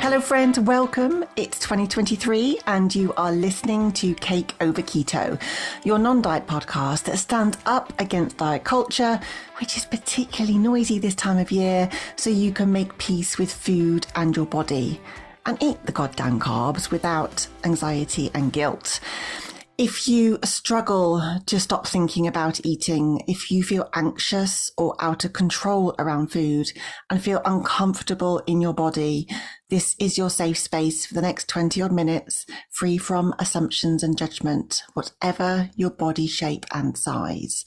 Hello friend, welcome. It's 2023 and you are listening to Cake Over Keto, your non-diet podcast that stands up against diet culture, which is particularly noisy this time of year, so you can make peace with food and your body and eat the goddamn carbs without anxiety and guilt. If you struggle to stop thinking about eating, if you feel anxious or out of control around food and feel uncomfortable in your body, this is your safe space for the next 20 odd minutes, free from assumptions and judgment, whatever your body shape and size.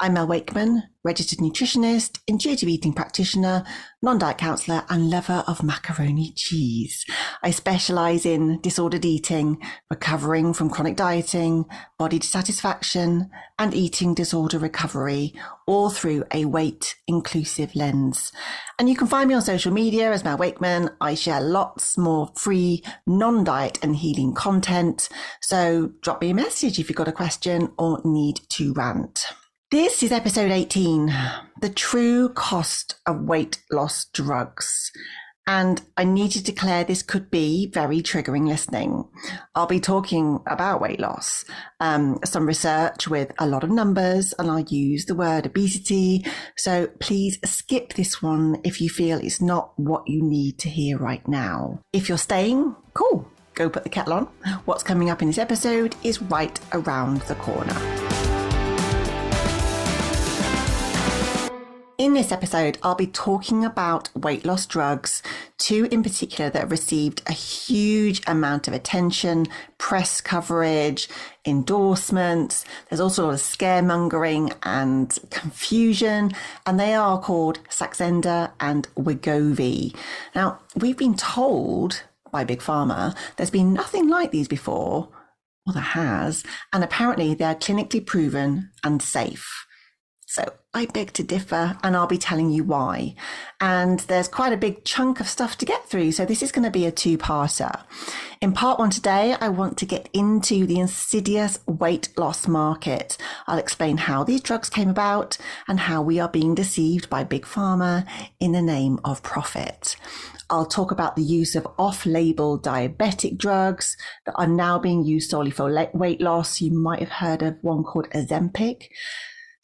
I'm Mel Wakeman, registered nutritionist, intuitive eating practitioner, non-diet counsellor and lover of macaroni cheese. I specialise in disordered eating, recovering from chronic dieting, body dissatisfaction and eating disorder recovery, all through a weight-inclusive lens. And you can find me on social media as Mel Wakeman. I share lots more free, non-diet and healing content. So drop me a message if you've got a question or need to rant. This is episode 18, the true cost of weight loss drugs. And I need to declare this could be very triggering listening. I'll be talking about weight loss, some research with a lot of numbers, and I'll use the word obesity. So please skip this one if you feel it's not what you need to hear right now. If you're staying, cool, go put the kettle on. What's coming up in this episode is right around the corner. In this episode, I'll be talking about weight loss drugs, two in particular that have received a huge amount of attention, press coverage, endorsements. There's also a lot of scaremongering and confusion, and they are called Saxenda and Wegovy. Now, we've been told by Big Pharma there's been nothing like these before. Well, there has, and apparently they're clinically proven and safe. So I beg to differ, and I'll be telling you why. And there's quite a big chunk of stuff to get through, so this is going to be a two-parter. In part one today, I want to get into the insidious weight loss market. I'll explain how these drugs came about and how we are being deceived by Big Pharma in the name of profit. I'll talk about the use of off-label diabetic drugs that are now being used solely for weight loss. You might have heard of one called Ozempic.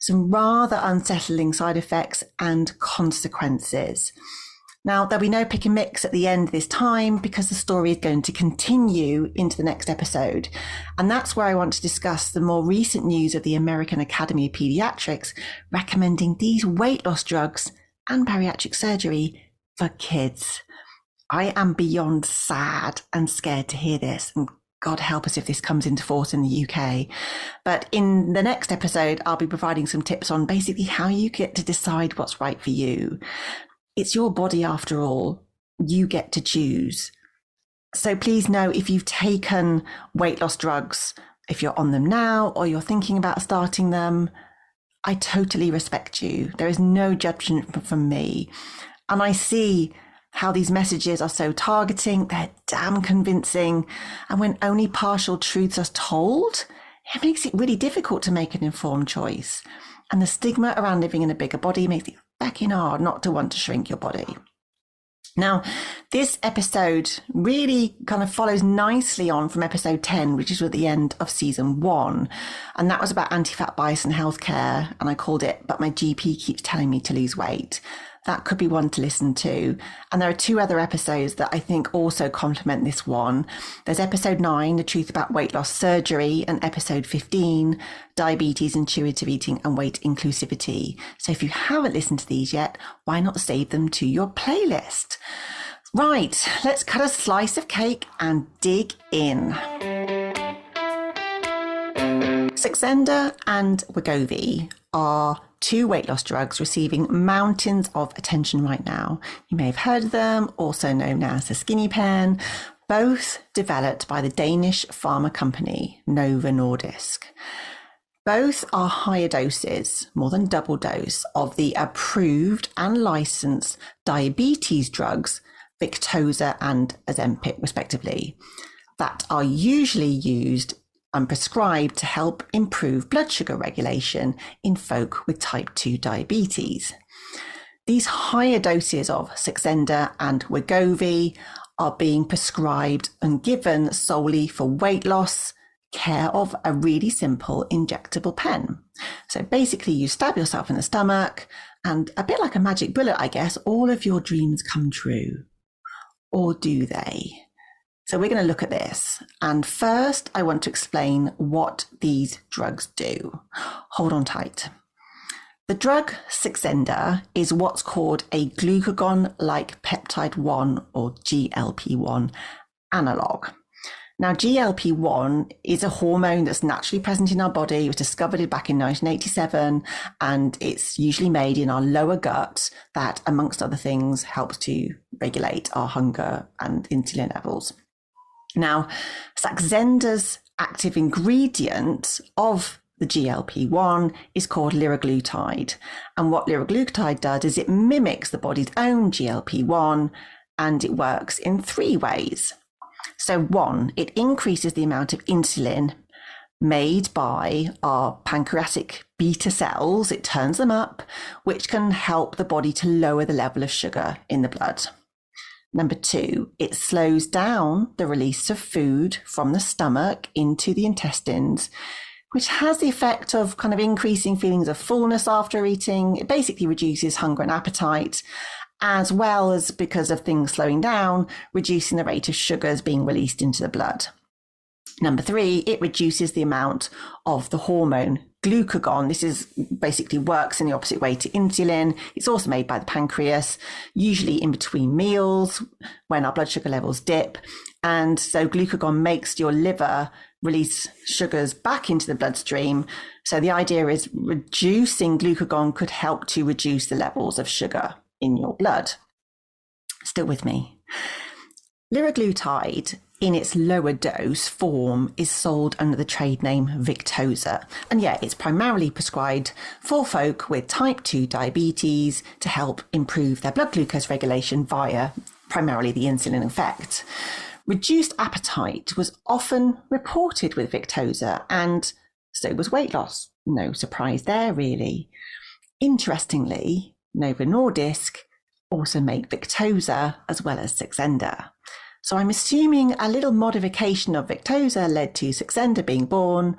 Some rather unsettling side effects and consequences. Now, there'll be no pick and mix at the end this time because the story is going to continue into the next episode. And that's where I want to discuss the more recent news of the American Academy of Pediatrics recommending these weight loss drugs and bariatric surgery for kids. I am beyond sad and scared to hear this, and God help us if this comes into force in the UK. But in the next episode, I'll be providing some tips on basically how you get to decide what's right for you. It's your body after all. You get to choose. So please know if you've taken weight loss drugs, if you're on them now or you're thinking about starting them, I totally respect you. There is no judgment from me. And I see how these messages are so targeting, they're damn convincing. And when only partial truths are told, it makes it really difficult to make an informed choice. And the stigma around living in a bigger body makes it fucking hard not to want to shrink your body. Now, this episode really kind of follows nicely on from episode 10, which is at the end of season 1. And that was about anti-fat bias and healthcare. And I called it, But My GP Keeps Telling Me to Lose Weight. That could be one to listen to. And there are two other episodes that I think also complement this one. There's episode 9, The Truth About Weight Loss Surgery, and episode 15, Diabetes, Intuitive Eating and Weight Inclusivity. So if you haven't listened to these yet, why not save them to your playlist? Right, let's cut a slice of cake and dig in. Saxenda and Wegovy are two weight loss drugs receiving mountains of attention right now. You may have heard of them, also known as the skinny pen, both developed by the Danish pharma company Novo Nordisk. Both are higher doses, more than double dose, of the approved and licensed diabetes drugs, Victoza and Ozempic, respectively, that are usually used and prescribed to help improve blood sugar regulation in folk with type 2 diabetes. These higher doses of Saxenda and Wegovy are being prescribed and given solely for weight loss, care of a really simple injectable pen. So basically you stab yourself in the stomach and, a bit like a magic bullet, I guess, all of your dreams come true. Or do they? So we're going to look at this. And first, I want to explain what these drugs do. Hold on tight. The drug Saxenda is what's called a glucagon-like peptide 1 or GLP-1 analog. Now, GLP-1 is a hormone that's naturally present in our body. It was discovered back in 1987, and it's usually made in our lower gut that, amongst other things, helps to regulate our hunger and insulin levels. Now, Saxenda's active ingredient of the GLP-1 is called liraglutide. And what liraglutide does is it mimics the body's own GLP-1, and it works in 3 ways. So 1, it increases the amount of insulin made by our pancreatic beta cells. It turns them up, which can help the body to lower the level of sugar in the blood. Number 2, it slows down the release of food from the stomach into the intestines, which has the effect of kind of increasing feelings of fullness after eating. It basically reduces hunger and appetite, as well as, because of things slowing down, reducing the rate of sugars being released into the blood. Number 3, it reduces the amount of the hormone glucagon. This is basically works in the opposite way to insulin. It's also made by the pancreas, usually in between meals when our blood sugar levels dip. And so glucagon makes your liver release sugars back into the bloodstream. So the idea is reducing glucagon could help to reduce the levels of sugar in your blood. Still with me? Liraglutide in its lower dose form is sold under the trade name Victoza. And yeah, it's primarily prescribed for folk with type 2 diabetes to help improve their blood glucose regulation via primarily the insulin effect. Reduced appetite was often reported with Victoza, and so was weight loss. No surprise there, really. Interestingly, Novo Nordisk also make Victoza as well as Saxenda. So I'm assuming a little modification of Victoza led to Saxenda being born,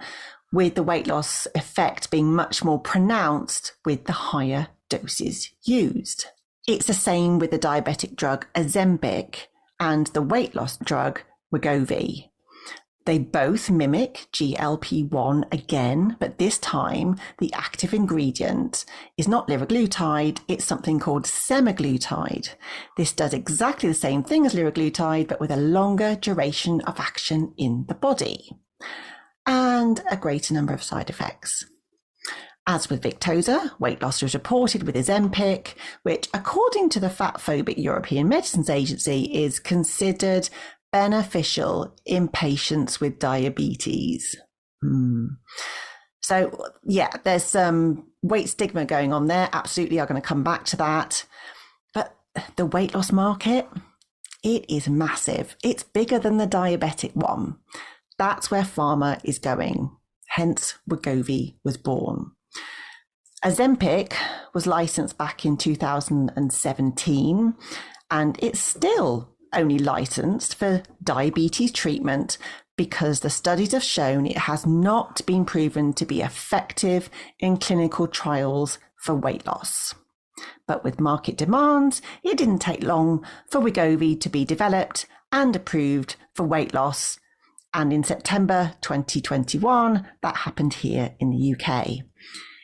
with the weight loss effect being much more pronounced with the higher doses used. It's the same with the diabetic drug Ozempic and the weight loss drug Wegovy. They both mimic GLP-1 again, but this time the active ingredient is not liraglutide, it's something called semaglutide. This does exactly the same thing as liraglutide, but with a longer duration of action in the body and a greater number of side effects. As with Victoza, weight loss was reported with Ozempic, which, according to the fat-phobic European Medicines Agency, is considered beneficial in patients with diabetes. So yeah, there's some weight stigma going on there. Absolutely, I'm going to come back to that. But the weight loss market, it is massive. It's bigger than the diabetic one. That's where pharma is going. Hence, Wegovy was born. Ozempic was licensed back in 2017, and it's still only licensed for diabetes treatment because the studies have shown it has not been proven to be effective in clinical trials for weight loss. But with market demands, it didn't take long for Wegovy to be developed and approved for weight loss. And in September 2021, that happened here in the UK.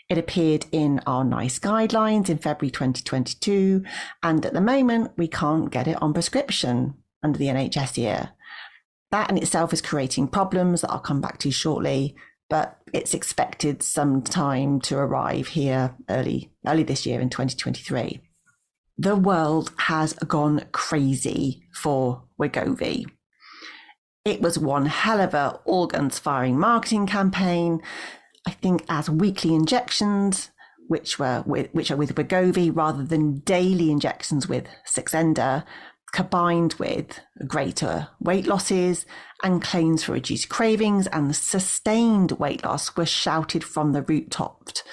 It appeared in our NICE guidelines in February 2022, and at the moment we can't get it on prescription under the NHS here. That in itself is creating problems that I'll come back to shortly, but it's expected some time to arrive here early this year in 2023. The world has gone crazy for Wegovy. It was one hell of a all-guns firing marketing campaign. I think as weekly injections, which are with Wegovy rather than daily injections with Saxenda, combined with greater weight losses and claims for reduced cravings and sustained weight loss were shouted from the rooftops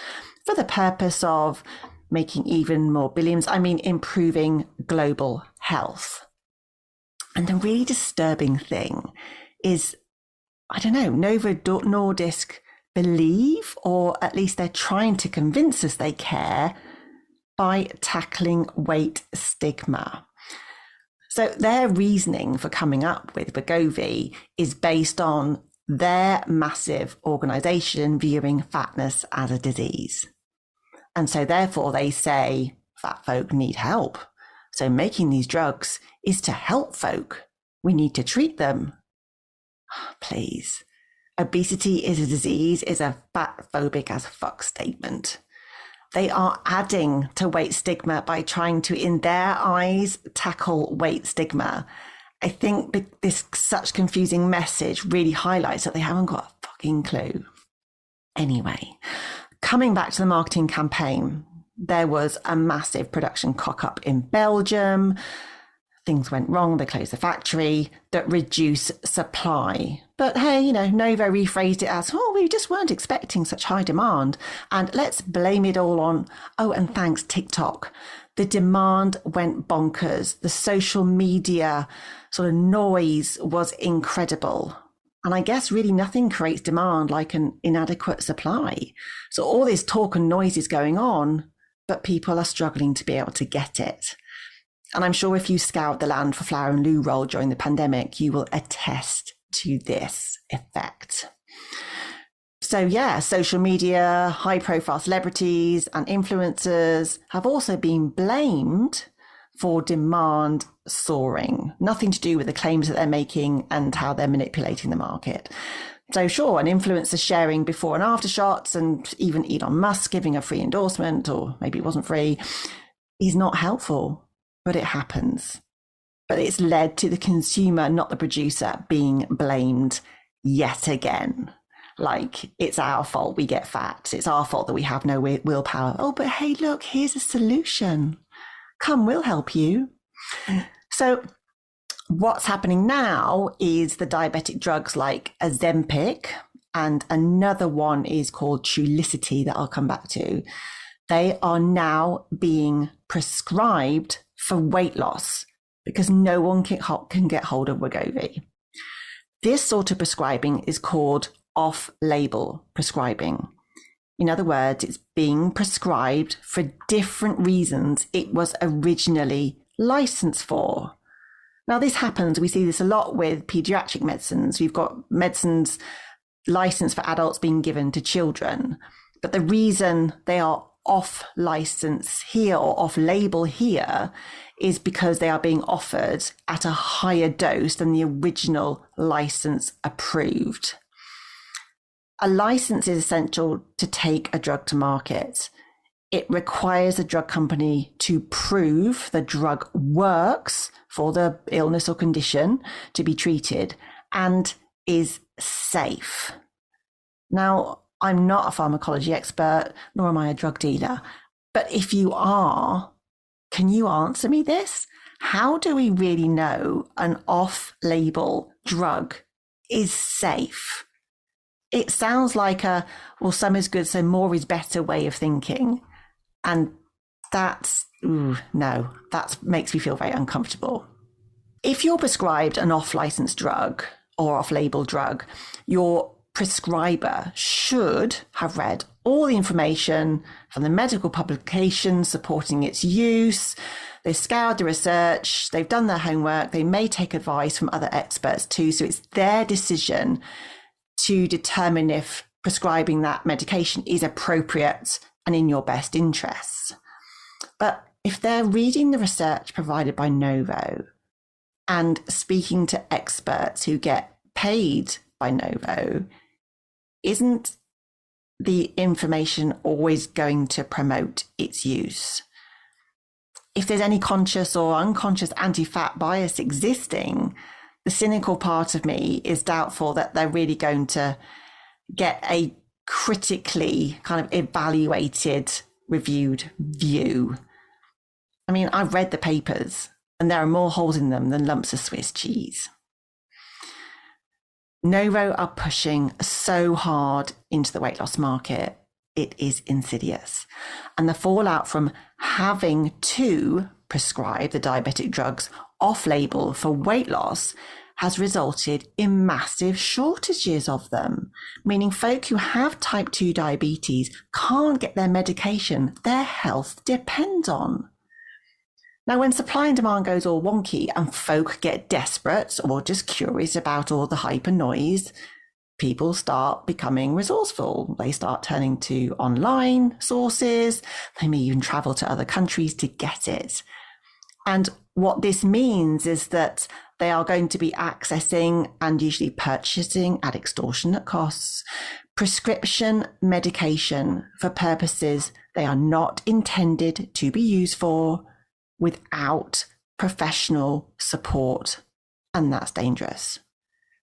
for the purpose of making even more billions, improving global health. And the really disturbing thing is, I don't know, Novo Nordisk believe, or at least they're trying to convince us they care, by tackling weight stigma. So their reasoning for coming up with Wegovy is based on their massive organization viewing fatness as a disease. And so therefore they say fat folk need help. So making these drugs is to help folk. We need to treat them. Please. Obesity is a disease is a fat phobic as fuck statement. They are adding to weight stigma by trying to, in their eyes, tackle weight stigma. I think this such confusing message really highlights that they haven't got a fucking clue. Anyway, coming back to the marketing campaign, there was a massive production cock-up in Belgium. Things went wrong, they closed the factory, that reduced supply. But hey, Novo rephrased it as, we just weren't expecting such high demand. And let's blame it all on, and thanks TikTok. The demand went bonkers. The social media sort of noise was incredible. And I guess really nothing creates demand like an inadequate supply. So all this talk and noise is going on, but people are struggling to be able to get it. And I'm sure if you scoured the land for flour and loo roll during the pandemic, you will attest to this effect. So yeah, social media, high profile celebrities and influencers have also been blamed for demand soaring. Nothing to do with the claims that they're making and how they're manipulating the market. So sure, an influencer sharing before and after shots, and even Elon Musk giving a free endorsement, or maybe it wasn't free, is not helpful. But it happens. But it's led to the consumer, not the producer, being blamed yet again. Like, it's our fault we get fat. It's our fault that we have no willpower. Oh, but hey, look, here's a solution. Come, we'll help you. So what's happening now is the diabetic drugs like Ozempic, and another one is called Trulicity that I'll come back to. They are now being prescribed for weight loss because no one can get hold of Wegovy. This sort of prescribing is called off-label prescribing. In other words, it's being prescribed for different reasons it was originally licensed for. Now, this happens, we see this a lot with pediatric medicines. We've got medicines licensed for adults being given to children, but the reason they are off license here or off label here is because they are being offered at a higher dose than the original license approved. A license is essential to take a drug to market. It requires a drug company to prove the drug works for the illness or condition to be treated and is safe. Now, I'm not a pharmacology expert, nor am I a drug dealer. But if you are, can you answer me this? How do we really know an off-label drug is safe? It sounds like some is good, so more is better way of thinking. And that makes me feel very uncomfortable. If you're prescribed an off-license drug or off-label drug, your prescriber should have read all the information from the medical publications supporting its use. They've scoured the research, they've done their homework, they may take advice from other experts too. So it's their decision to determine if prescribing that medication is appropriate and in your best interests. But if they're reading the research provided by Novo and speaking to experts who get paid by Novo, isn't the information always going to promote its use? If there's any conscious or unconscious anti-fat bias existing, the cynical part of me is doubtful that they're really going to get a critically kind of evaluated, reviewed view. I mean, I've read the papers and there are more holes in them than lumps of Swiss cheese. Novo are pushing so hard into the weight loss market, it is insidious. And the fallout from having to prescribe the diabetic drugs off-label for weight loss has resulted in massive shortages of them, meaning folk who have type 2 diabetes can't get their medication their health depends on. Now, when supply and demand goes all wonky and folk get desperate or just curious about all the hype and noise, people start becoming resourceful. They start turning to online sources. They may even travel to other countries to get it. And what this means is that they are going to be accessing and usually purchasing at extortionate costs prescription medication for purposes they are not intended to be used for, without professional support, and that's dangerous.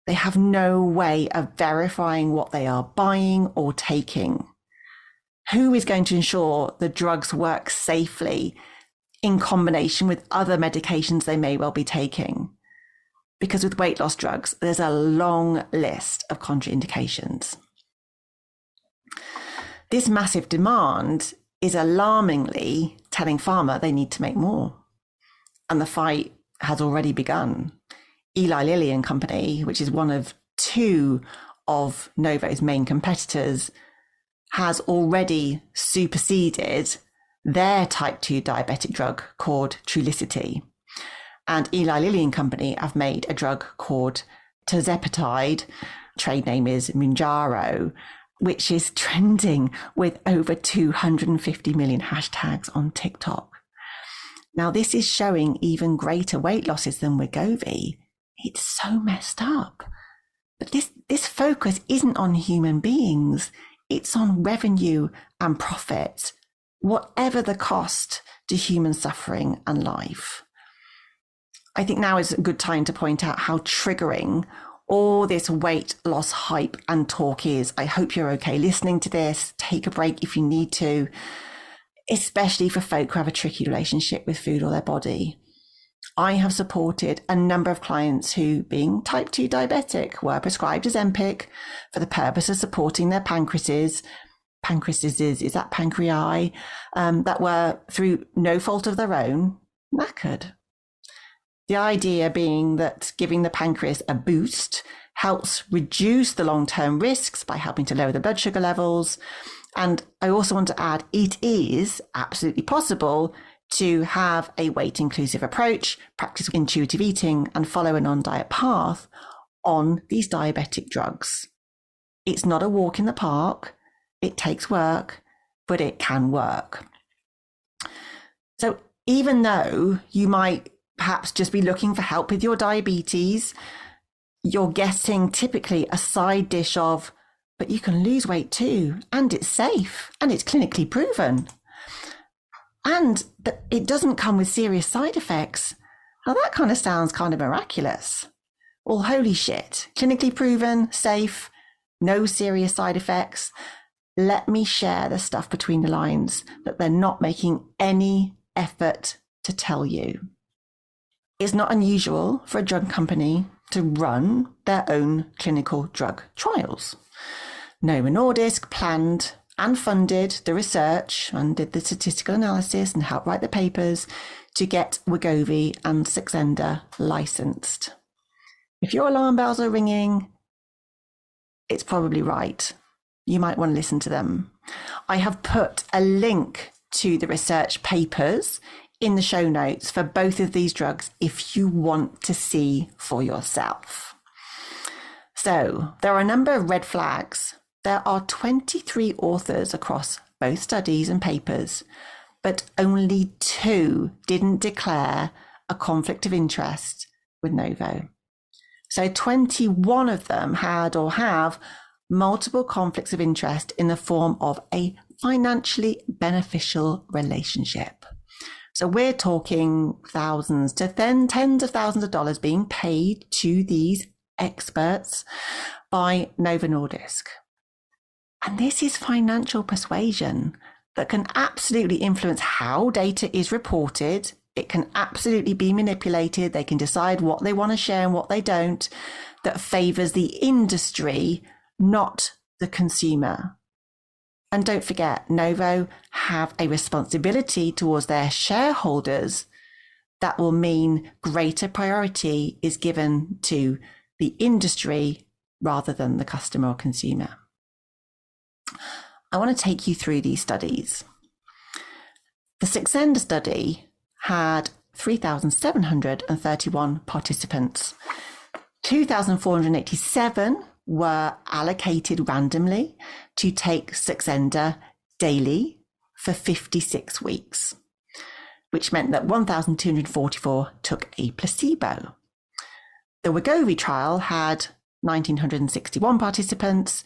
They have no way of verifying what they are buying or taking. Who is going to ensure the drugs work safely in combination with other medications they may well be taking? Because with weight loss drugs, there's a long list of contraindications. This massive demand is alarmingly telling pharma they need to make more. And the fight has already begun. Eli Lilly and Company, which is one of two of Novo's main competitors, has already superseded their type 2 diabetic drug called Trulicity. And Eli Lilly and Company have made a drug called tirzepatide, trade name is Mounjaro, which is trending with over 250 million hashtags on TikTok. Now, this is showing even greater weight losses than Wegovy. It's so messed up. But this focus isn't on human beings. It's on revenue and profit, whatever the cost to human suffering and life. I think now is a good time to point out how triggering all this weight loss hype and talk is. I hope you're okay listening to this. Take a break if you need to, especially for folk who have a tricky relationship with food or their body. I have supported a number of clients who, being type 2 diabetic, were prescribed Ozempic for the purpose of supporting their pancreases, is that pancreas, that were, through no fault of their own, knackered. The idea being that giving the pancreas a boost helps reduce the long-term risks by helping to lower the blood sugar levels. And I also want to add, it is absolutely possible to have a weight-inclusive approach, practice intuitive eating, and follow a non-diet path on these diabetic drugs. It's not a walk in the park. It takes work, but it can work. So even though you might perhaps just be looking for help with your diabetes, you're getting typically a side dish of, but you can lose weight too, and it's safe, and it's clinically proven. And that it doesn't come with serious side effects. Now that kind of sounds kind of miraculous. Well, holy shit, clinically proven, safe, no serious side effects. Let me share the stuff between the lines that they're not making any effort to tell you. It's not unusual for a drug company to run their own clinical drug trials. Novo Nordisk planned and funded the research and did the statistical analysis and helped write the papers to get Wegovy and Saxenda licensed. If your alarm bells are ringing, it's probably right. You might want to listen to them. I have put a link to the research papers in the show notes for both of these drugs if you want to see for yourself. So there are a number of red flags. There are 23 authors across both studies and papers, but only 2 didn't declare a conflict of interest with Novo. So 21 of them had or have multiple conflicts of interest in the form of a financially beneficial relationship. So we're talking thousands to then tens of thousands of dollars being paid to these experts by Novo Nordisk. And this is financial persuasion that can absolutely influence how data is reported. It can absolutely be manipulated. They can decide what they want to share and what they don't, that favors the industry, not the consumer. And don't forget, Novo have a responsibility towards their shareholders that will mean greater priority is given to the industry rather than the customer or consumer. I want to take you through these studies. The Saxenda study had 3,731 participants. 2,487 were allocated randomly to take Saxenda daily for 56 weeks, which meant that 1,244 took a placebo. The Wegovy trial had 1,961 participants.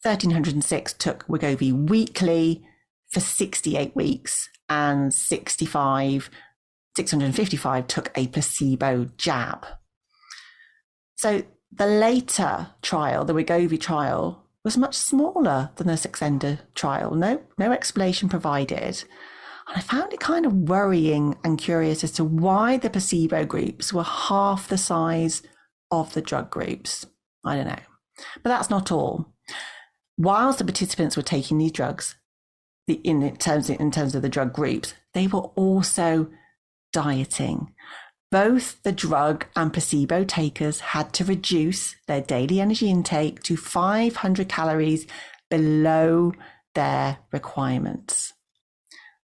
1,306 took Wegovy weekly for 68 weeks, and 655 took a placebo jab. So the later trial, the Wegovy trial, was much smaller than the Saxenda trial. No explanation provided. And I found it kind of worrying and curious as to why the placebo groups were half the size of the drug groups. I don't know. But that's not all. Whilst the participants were taking these drugs, in terms of the drug groups, they were also dieting. Both the drug and placebo takers had to reduce their daily energy intake to 500 calories below their requirements.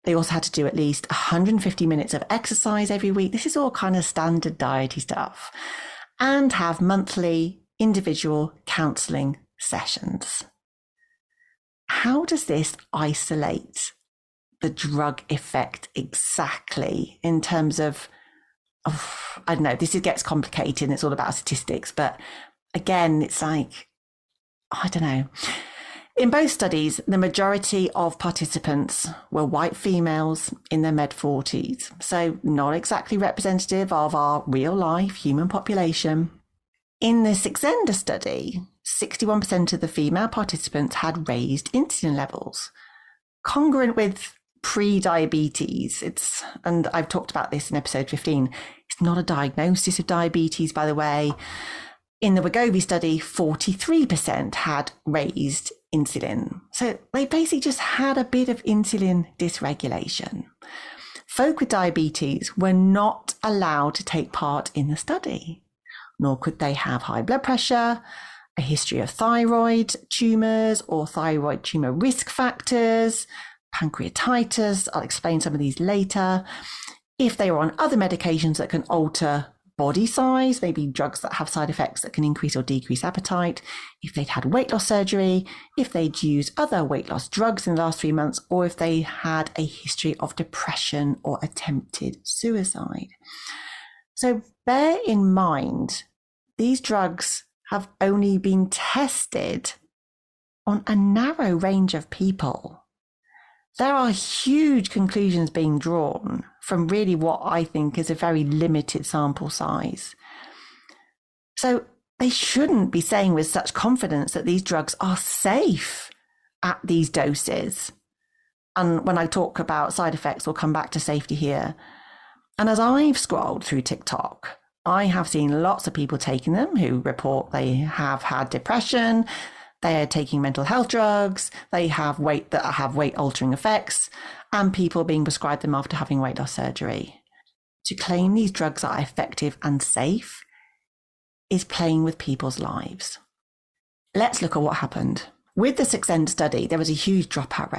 They also had to do at least 150 minutes of exercise every week. This is all kind of standard diety stuff. And have monthly individual counselling sessions. How does this isolate the drug effect exactly in terms of, I don't know, this gets complicated and it's all about statistics, but again, it's like, I don't know. In both studies, the majority of participants were white females in their mid-40s, so not exactly representative of our real-life human population. In the Saxenda study, 61% of the female participants had raised insulin levels, congruent with pre-diabetes. And I've talked about this in episode 15. It's not a diagnosis of diabetes, by the way. In the Wegovy study, 43% had raised insulin. So they basically just had a bit of insulin dysregulation. Folk with diabetes were not allowed to take part in the study, nor could they have high blood pressure, a history of thyroid tumours or thyroid tumour risk factors, pancreatitis. I'll explain some of these later. If they were on other medications that can alter body size, maybe drugs that have side effects that can increase or decrease appetite, if they'd had weight loss surgery, if they'd used other weight loss drugs in the last 3 months, or if they had a history of depression or attempted suicide. So bear in mind, these drugs have only been tested on a narrow range of people. There are huge conclusions being drawn from really what I think is a very limited sample size. So they shouldn't be saying with such confidence that these drugs are safe at these doses. And when I talk about side effects, we'll come back to safety here. And as I've scrolled through TikTok, I have seen lots of people taking them who report they have had depression, they are taking mental health drugs, they have weight altering effects, and people being prescribed them after having weight loss surgery. To claim these drugs are effective and safe is playing with people's lives. Let's look at what happened. With the Saxenda study, there was a huge dropout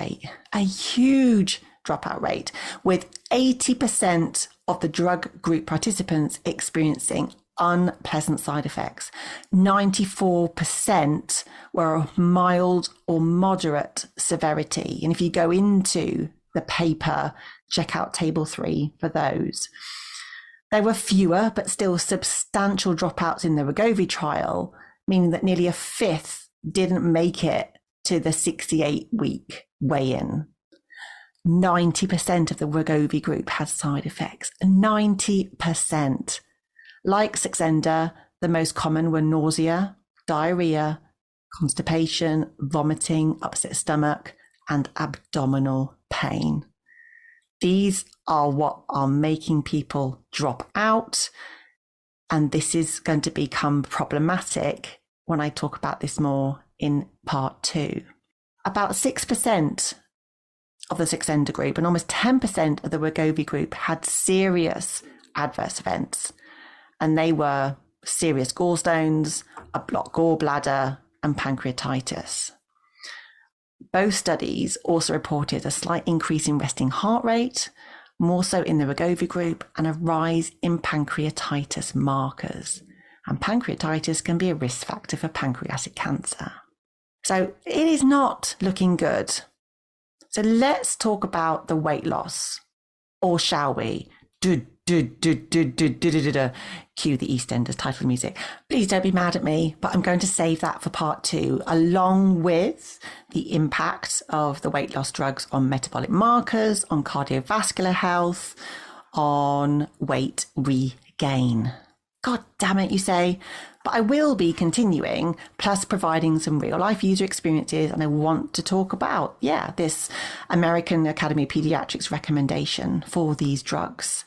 rate, with 80% of the drug group participants experiencing unpleasant side effects. 94% were of mild or moderate severity. And if you go into the paper, check out table 3 for those. There were fewer, but still substantial dropouts in the Wegovy trial, meaning that nearly a fifth didn't make it to the 68-week weigh-in. 90% of the Wegovy group had side effects. 90%. Like Saxenda, the most common were nausea, diarrhea, constipation, vomiting, upset stomach, and abdominal pain. These are what are making people drop out, and this is going to become problematic when I talk about this more in part 2. About 6% of the Saxenda group and almost 10% of the Wegovy group had serious adverse events, and they were serious gallstones, a blocked gallbladder, and pancreatitis. Both studies also reported a slight increase in resting heart rate, more so in the Wegovy group, and a rise in pancreatitis markers. And pancreatitis can be a risk factor for pancreatic cancer. So it is not looking good. So let's talk about the weight loss. Or shall we? Cue the EastEnders title music. Please don't be mad at me, but I'm going to save that for part 2, along with the impact of the weight loss drugs on metabolic markers, on cardiovascular health, on weight regain. God damn it, you say. But I will be continuing, plus providing some real life user experiences. And I want to talk about, this American Academy of Pediatrics recommendation for these drugs.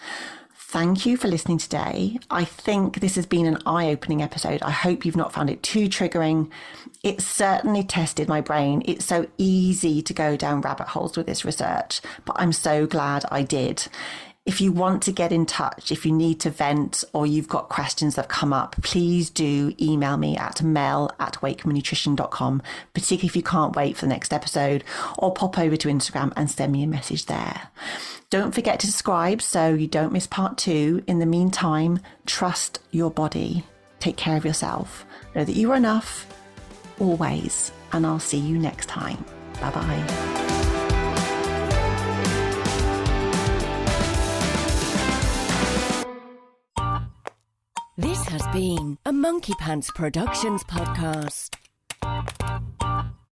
Thank you for listening today. I think this has been an eye-opening episode. I hope you've not found it too triggering. It certainly tested my brain. It's so easy to go down rabbit holes with this research, but I'm so glad I did. If you want to get in touch, if you need to vent or you've got questions that come up, please do email me at mel@wakemannutrition.com, particularly if you can't wait for the next episode, or pop over to Instagram and send me a message there. Don't forget to subscribe so you don't miss part 2. In the meantime, trust your body. Take care of yourself. Know that you are enough, always, and I'll see you next time. Bye-bye. This has been a Monkey Pants Productions podcast.